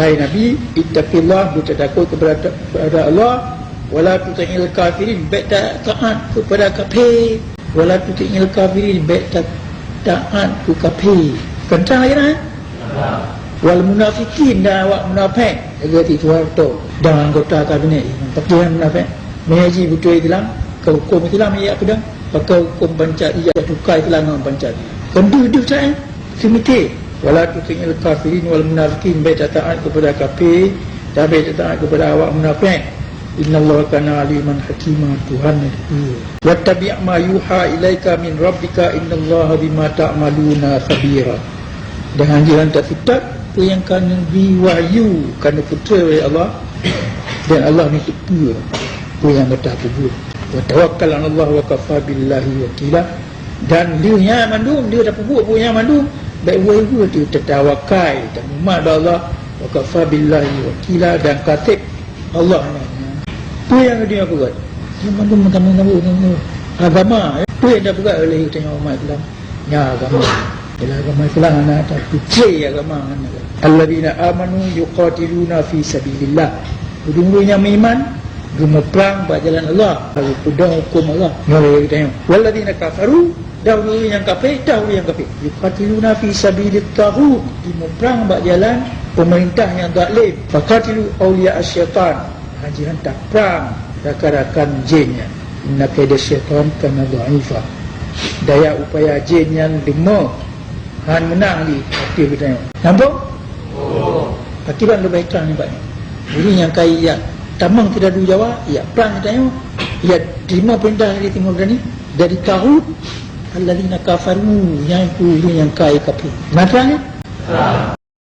Hai Nabi, ittaqillah, bertakwa kepada Allah, wala tuti'il kafirin, baik taat kepada kafir, wala tuti'il kafirin, baik taat ke kafir. Kencang lagi dah. Wal munafikin, dan awak munafik jaga tuan tu dan anggota kabinet tapi yang munafik mengaji betul Islam ke hukum Islam ia apa dah pakai hukum pancari ia tukar Islam dengan pancari kendu saya semiti wala tu'il kafirin wal munafikin, baik taat kepada kafir dan baik taat kepada awak munafik. Innallaha kana aliman hakima, Tuhan itu. Wattabi' ma yuha ilaika min rabbika, innallaha bima ta'maluna khabira. Dengan jalan tak kitab apa yang kena diwahyu kerana putera oleh Allah, dan Allah ni tepu apa yang kata aku buat. Wa tawakkal 'ala Allah wa kafa billahi wakila. Dan dia yang mandum, dia dah buat apa yang mandum, baik wayu dia tertawakal dan umat Allah, wa kafa billahi wakila, dan katib Allah ni. Apa yang dia buat? Dia mandum kamu agama, apa yang dia buat oleh tengok umat Islam. Ya agama. Bila agama Islam anak tak putih agama anak. Alladzina amanu yuqatiluna fi sabilillah. Ujung-ujungnya beriman, guna perang buat jalan Allah, lalu pedang hukum Allah. Mari kita tengok. Walladzina kafaru, dahulu yang kafir, yuqatiluna fi sabilit taghut, guna perang buat jalan pemerintah yang zalim. Faqatilu awliya asyaitan, haji hantar perang rakan-rakan jinnya. Inna kaida syaitan kana dha'ifa. Daya upaya jin yang lemah Han menang di hati kita tengok. Nampak? Akibat lebih terang ni banyak. Jadi yang kaya ya, tamang tidak dulu jawab, ya perang kita tengok. Ya terima perintah dari timur ni dari Tahud alladzina kafaru, yang kaya kafir. Macam ni?